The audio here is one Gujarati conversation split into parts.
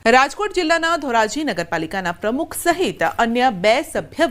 રાજકોટ જિલ્લાના ધોરાજી નગરપાલિકાના પ્રમુખ સહિત અન્ય બે સભ્ય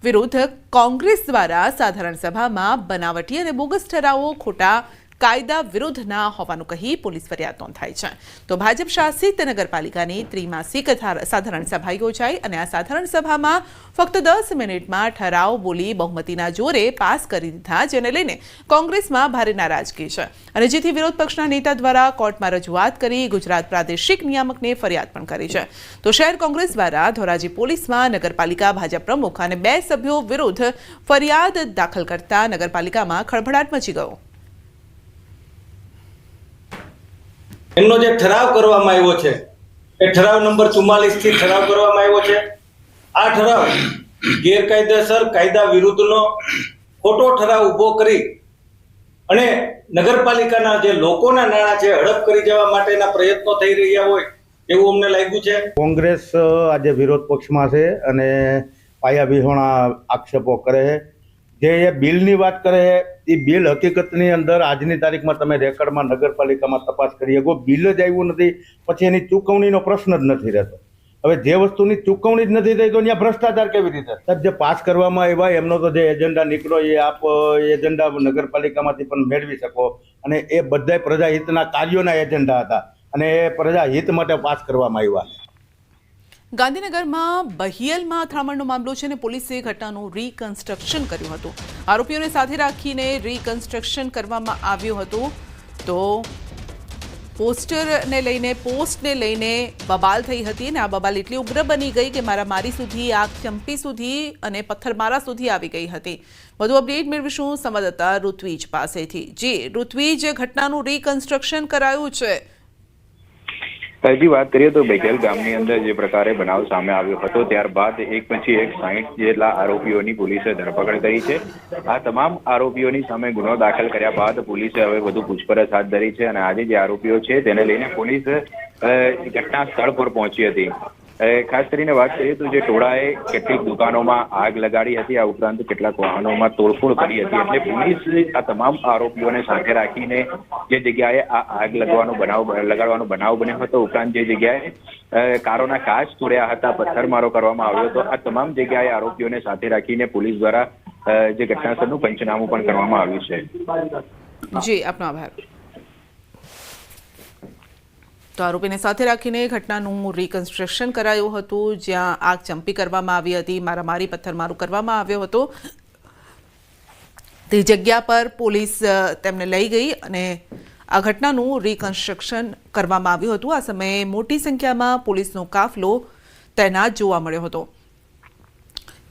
વિરુદ્ધ કોંગ્રેસ દ્વારા સાધારણ સભામાં બનાવટી અને બોગસ ઠરાવો ખોટા કાયદા વિરુદ્ધના હોવાનું કહી પોલીસ ફરિયાદ નોંધાઈ છે. તો ભાજપ શાસિત નગરપાલિકાની ત્રિમાસિક સાધારણ સભા યોજાઈ અને આ સાધારણ સભામાં ફક્ત 10 મિનિટમાં ઠરાવ બોલી બહુમતીના જોરે પાસ કરી દીધા, જેને લઈને કોંગ્રેસમાં ભારે નારાજગી છે અને જેથી વિરોધ પક્ષના નેતા દ્વારા કોર્ટમાં રજૂઆત કરી ગુજરાત પ્રાદેશિક નિયામકને ફરિયાદ પણ કરી છે. તો શહેર કોંગ્રેસ દ્વારા ધોરાજી પોલીસમાં નગરપાલિકા ભાજપ પ્રમુખ અને બે સભ્યો વિરુદ્ધ ફરિયાદ દાખલ કરતા નગરપાલિકામાં ખળભળાટ મચી ગયો. એમનો જે ઠરાવ કરવામાં આવ્યો છે એ ઠરાવ નંબર 44 થી ઠરાવ કરવામાં આવ્યો છે. આ ઠરાવ ગેરકાયદેસર કાયદા વિરુદ્ધનો ખોટો ઠરાવ ઊભો કરી અને નગરપાલિકાના જે લોકોના નાણાં છે હડપ કરી જવા માટેના પ્રયત્નો થઈ રહ્યા હોય એવું અમને લાગ્યું છે. કોંગ્રેસ આજે વિરોધ પક્ષમાં છે અને પાયાવિહોણા આક્ષેપો કરે છે. જે એ બિલની વાત કરે છે એ બિલ હકીકતની અંદર આજની તારીખમાં તમે રેકર્ડમાં નગરપાલિકામાં તપાસ કરી શકો, બિલ જ આવ્યું નથી, પછી એની ચૂકવણીનો પ્રશ્ન જ નથી રહેતો. હવે જે વસ્તુની ચૂકવણી જ નથી થઈ તો ત્યાં ભ્રષ્ટાચાર કેવી રીતે? સાહેબ, જે પાસ કરવામાં આવ્યા એમનો તો જે એજન્ડા નીકળ્યો એ આપ એજન્ડા નગરપાલિકામાંથી પણ મેળવી શકો અને એ બધા પ્રજાહિતના કાર્યોના એજન્ડા હતા અને એ પ્રજાહિત માટે પાસ કરવામાં આવ્યા. ગાંધીનગરમાં બહિયલમાં અથડામણનો મામલો છે અને પોલીસે ઘટનાનું રીકન્સ્ટ્રક્શન કર્યું હતું. આરોપીઓને સાથે રાખીને રીકન્સ્ટ્રક્શન કરવામાં આવ્યું હતું. તો પોસ્ટને લઈને બબાલ થઈ હતી અને આ બબાલ એટલી ઉગ્ર બની ગઈ કે મારામારી સુધી, આગ ચંપી સુધી અને પથ્થરમારા સુધી આવી ગઈ હતી. વધુ અપડેટ મેળવીશું સંવાદદાતા ઋત્વિજ પાસેથી. જી ઋત્વિજ, ઘટનાનું રીકન્સ્ટ્રક્શન કરાયું છે. હજી વાત કરીએ તો બેગેલ ગામની અંદર જે પ્રકારે બનાવ સામે આવ્યો હતો ત્યારબાદ એક પછી એક 60 જેટલા આરોપીઓની પોલીસે ધરપકડ કરી છે. આ તમામ આરોપીઓની સામે ગુનો દાખલ કર્યા બાદ પોલીસે હવે વધુ પૂછપરછ હાથ ધરી છે અને આજે જે આરોપીઓ છે તેને લઈને પોલીસ ઘટના સ્થળ પર પહોંચી હતી. ખાસ કરીને વાત કરીએ તો જે ટોળાએ કેટલીક દુકાનોમાં આગ લગાડી હતી, આ ઉપરાંત કેટલાક વાહનોમાં તોડફોડ કરી હતી. એટલે પોલીસ આ તમામ આરોપીઓને સાથે રાખીને જે જગ્યાએ આ આગ લગાડવાનો બનાવ બન્યો હતો, ઉપરાંત જે જગ્યાએ કારોના કાચ તોડ્યા હતા, પથ્થરમારો કરવામાં આવ્યો હતો, આ તમામ જગ્યાએ આરોપીઓને સાથે રાખીને પોલીસ દ્વારા જે ઘટનાસ્થળનું પંચનામું પણ કરવામાં આવ્યું છે. જી, આપનો આભાર. તો આરોપીને સાથે રાખીને ઘટનાનું રીકન્સ્ટ્રક્શન કરાયું હતું, જ્યાં આગ ચંપી કરવામાં આવી હતી, મારામારી પથ્થરમારો કરવામાં આવ્યો હતો. તે જગ્યા પર પોલીસ તેમને લઈ ગઈ અને આ ઘટનાનું રીકન્સ્ટ્રક્શન કરવામાં આવ્યું હતું. આ સમયે મોટી સંખ્યામાં પોલીસનો કાફલો તૈનાત જોવા મળ્યો હતો,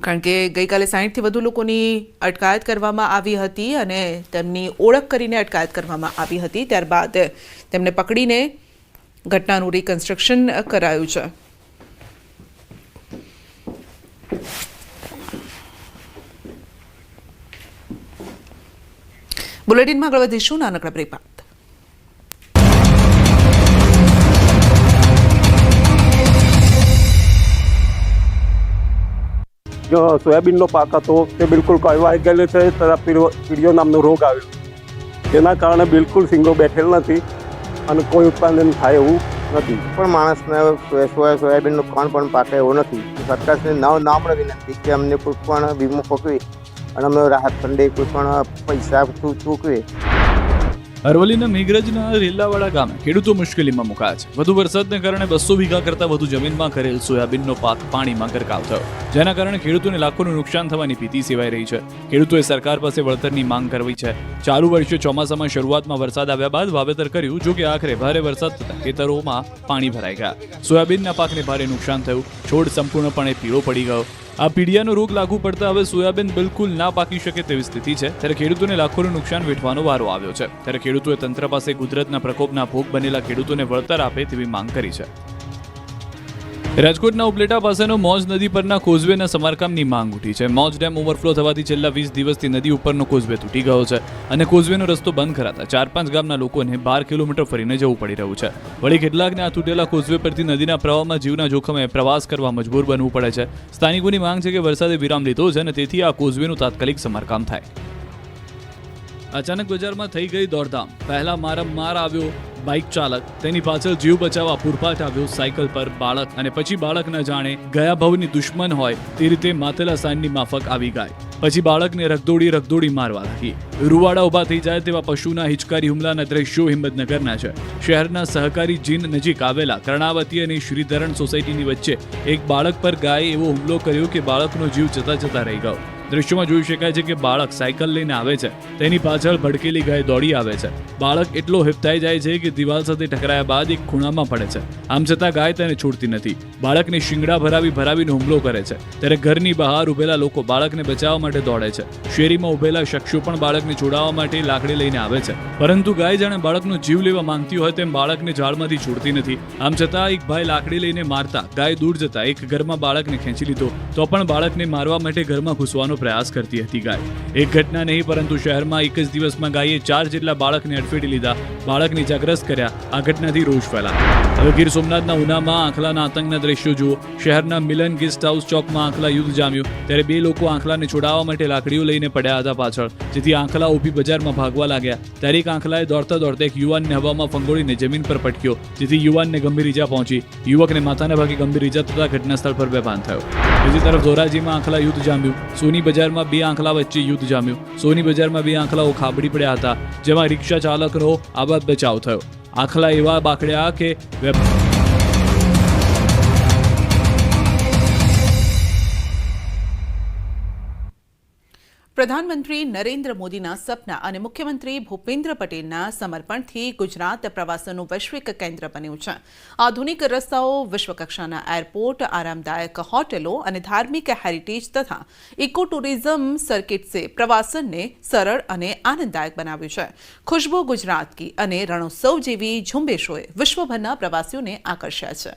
કારણ કે ગઈકાલે 60થી વધુ લોકોની અટકાયત કરવામાં આવી હતી અને તેમની ઓળખ કરીને અટકાયત કરવામાં આવી હતી. ત્યારબાદ તેમને પકડીને ઘટનાનું રીકન્સ્ટ્રક્શન કરાયું છે. બુલેટિનમાં આગળ વધીશું નાનકડા બ્રેક બાદ. જો સોયાબીનનો પાક હતો તે બિલકુલ કળવાઈ ગયેલો છે તથા પીળીઓ નામનો રોગ આવ્યો, તેના કારણે બિલકુલ સિંગો બેઠેલ નથી અને કોઈ ઉત્પાદન થાય એવું નથી. પણ માણસને સોયાબીનનો કોણ પણ પાકે એવો નથી. સરકારશ્રી નમ્ર વિનંતી કે અમને કોઈ પણ વીમો પકવી અને અમને રાહત ફંડે કોઈ પણ પૈસા ચૂકવે. અરવલ્લીના મેઘરજના રેલાવાડા ગામે ખેડૂતો મુશ્કેલીમાં મુકાયા છે. વધુ વરસાદને કારણે 200 વીઘા કરતાં વધુ જમીનમાં કરેલ સોયાબીનનો પાક પાણીમાં ગરકાવ થયો, જેના કારણે ખેડૂતોને લાખોનું નુકસાન થવાની ભીતિ સેવાઈ રહી છે. ખેડૂતોએ સરકાર પાસે વળતરની માંગ કરવી છે. ચાલુ વર્ષે ચોમાસામાં શરૂઆતમાં વરસાદ આવ્યા બાદ વાવેતર કર્યું, જો કે આખરે ભારે વરસાદ થતાં ખેતરોમાં પાણી ભરાઈ ગયા. સોયાબીનના પાકને ભારે નુકસાન થયું, છોડ સંપૂર્ણપણે પીળો પડી ગયો. આ પીડિયાનો રોગ લાગુ પડતા હવે સોયાબીન બિલકુલ ના પાકી શકે તેવી સ્થિતિ છે. ત્યારે ખેડૂતોને લાખોનું નુકસાન વેઠવાનો વારો આવ્યો છે. ત્યારે ખેડૂતોએ તંત્ર પાસે કુદરતના પ્રકોપના ભોગ બનેલા ખેડૂતોને વળતર આપે તેવી માંગ કરી છે. રાજકોટના ઉપલેટા પાસેનો મોજ નદી પરના કોઝવેના સમારકામની માંગ ઉઠી છે. મોજ ડેમ ઓવરફ્લો થવાથી છેલ્લા 20 દિવસથી નદી ઉપરનો કોઝવે તૂટી ગયો છે અને કોઝવેનો રસ્તો બંધ કરાતા 4-5 ગામના લોકોને 12 કિલોમીટર ફરીને જવું પડી રહ્યું છે. વળી કેટલાકને આ તૂટેલા કોઝવે પરથી નદીના પ્રવાહમાં જીવના જોખમે પ્રવાસ કરવા મજબૂર બનવું પડે છે. સ્થાનિકોની માંગ છે કે વરસાદે વિરામ લીધો છે અને તેથી આ કોઝવેનું તાત્કાલિક સમારકામ થાય. અચાનક બજારમાં થઈ ગઈ દોડધામ. પહેલા મારમાર આવ્યો બાઇક ચાલક, તેની પાછળ જીવ બચાવવા પૂરપાટ આવ્યો સાયકલ પર બાળક, અને પછી બાળક ન જાણે ગયા ભવની દુશ્મન હોય તે રીતે માતેલા સાંજની માફક આવી ગાય. પછી બાળકને રગદોડી મારવા લાગી. રૂવાડા ઉભા થઈ જાય તેવા પશુના હિચકારી હુમલાના દ્રશ્યો હિંમતનગરના છે. શહેરના સહકારી જીન નજીક આવેલા કર્ણાવતી અને શ્રીધરણ સોસાયટીની વચ્ચે એક બાળક પર ગાયે એવો હુમલો કર્યો કે બાળકનો જીવ જતા રહી ગયો. દ્રશ્યોમાં જોઈ શકાય છે કે બાળક સાયકલ લઈને આવે છે, તેની પાછળ ભડકેલી ગાય દોડી આવે છે. બાળક એટલો હિપતાઈ જાય છે કે દિવાલ સાથે ટકરાયા બાદ એક ખૂણામાં પડે છે. આમ છતાં ગાય તેને છોડતી નથી. બાળકને શિંગડા ભરાવીને હુમલો કરે છે. ત્યારે ઘરની બહાર ઉભેલા લોકો બાળકને બચાવવા માટે દોડે છે. શેરીમાં ઉભેલા શખ્સો પણ બાળકને છોડાવવા માટે લાકડી લઈને આવે છે, પરંતુ ગાય જાણે બાળકનો જીવ લેવા માંગતી હોય તેમ બાળકને ઝાડમાંથી છોડતી નથી. આમ છતાં એક ભાઈ લાકડી લઈને મારતા ગાય દૂર જતા એક ઘરમાં બાળકને ખેંચી લીધો, તો પણ બાળકને મારવા માટે ઘરમાં ઘૂસવાનો પ્રયાસ કરતી હતી ગાય. એક ઘટના નહીં, પરંતુ શહેરમાં એક જ દિવસમાં ગાયે 4 જેટલા બાળકને અડફેટી લીધા, બાળકને ઇજાગ્રસ્ત કર્યા. આ ઘટનાથી રોષ ફેલાયો. હવે ગીર સોમનાથના ઉનામાં આંખલાના આતંકના દ્રશ્યો જુઓ. શહેરના મિલન ગેસ્ટ હાઉસ ચોકમાં આંખલા યુદ્ધ જામ્યું. ત્યારે 2 લોકો આંખલાને છોડાવવા માટે લાકડીઓ લઈને પડ્યા હતા પાછળ, જેથી આંખલા ઊભી બજારમાં ભાગવા લાગ્યા. ત્યારે એક આંખલાએ દોડતા એક યુવાનને હવામાં ફંગોળીને જમીન પર પટક્યો, જેથી યુવાનને ગંભીર ઈજા પહોંચી. યુવકને માથાના ભાગે ગંભીર ઈજા થતા ઘટના સ્થળ પર બેભાન થયો. બીજી તરફ ધોરાજીમાં આંખલા યુદ્ધ જામ્યું. સોની બજારમાં 2 આંખલા વચ્ચે યુદ્ધ જામ્યું. સોની બજારમાં 2 આંખલાઓ ખાબડી પડ્યા હતા, જેમાં રિક્ષા ચાલકનો આબાદ બચાવ થયો. આંખલા એવા બાકડ્યા કે પ્રધાનમંત્રી નરેન્દ્ર મોદીના સપના અને મુખ્યમંત્રી ભૂપેન્દ્ર પટેલના સમર્પણથી ગુજરાત પ્રવાસનનું વૈશ્વિક કેન્દ્ર બન્યું છે. આધુનિક રસ્તાઓ, વિશ્વકક્ષાના એરપોર્ટ, આરામદાયક હોટેલો અને ધાર્મિક હેરિટેજ તથા ઇકો ટુરિઝમ સર્કિટ્સે પ્રવાસનને સરળ અને આનંદદાયક બનાવ્યું છે. ખુશ્બુ ગુજરાત કી અને રણોત્સવ જેવી ઝુંબેશોએ વિશ્વભરના પ્રવાસીઓને આકર્ષ્યા છે.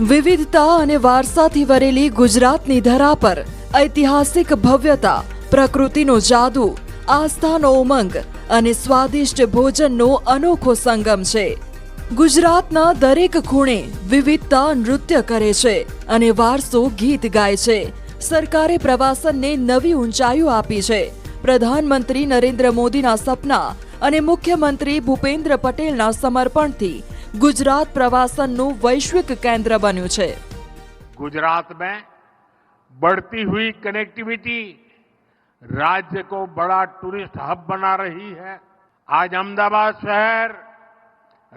વિવિધતા અને વારસાથી ભરેલી ગુજરાતની ધરા પર ઐતિહાસિક ભવ્યતા, પ્રકૃતિનો જાદુ, આસ્થાનો ઉમંગ અને સ્વાદિષ્ટ ભોજનનો અનોખો સંગમ છે. ગુજરાતના દરેક ખૂણે વિવિધતા નૃત્ય કરે છે અને વારસો ગીત ગાય છે. સરકારે પ્રવાસનને નવી ઊંચાઈઓ આપી છે. પ્રધાનમંત્રી નરેન્દ્ર મોદીના સપના અને મુખ્યમંત્રી ભૂપેન્દ્ર પટેલના સમર્પણથી गुजरात प्रवासन वैश्विक केंद्र बन्यु छे. गुजरात में बढ़ती हुई कनेक्टिविटी राज्य को बड़ा टूरिस्ट हब बना रही है. आज अहमदाबाद शहर,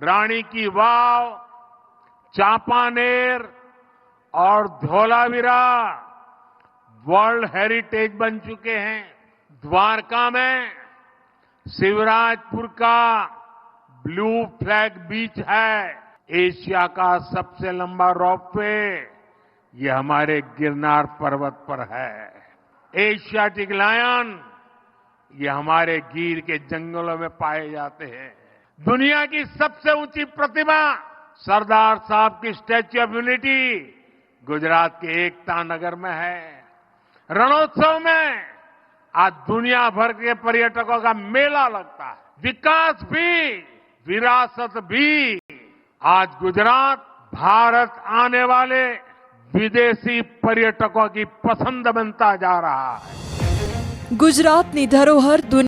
रानी की वाव, चांपानेर और धौलावीरा वर्ल्ड हेरिटेज बन चुके हैं. द्वारका में शिवराजपुर का ब्लू फ्लैग बीच है. एशिया का सबसे लंबा रोपवे ये हमारे गिरनार पर्वत पर है. एशियाटिक लायन ये हमारे गिर के जंगलों में पाए जाते हैं. दुनिया की सबसे ऊंची प्रतिमा सरदार साहब की स्टैच्यू ऑफ यूनिटी गुजरात के एकता नगर में है. रणोत्सव में आज दुनिया भर के पर्यटकों का मेला लगता है. विकास भी, विरासत भी. आज गुजरात भारत आने वाले विदेशी पर्यटकों की पसंद बनता जा रहा है. गुजरातनी धरोहर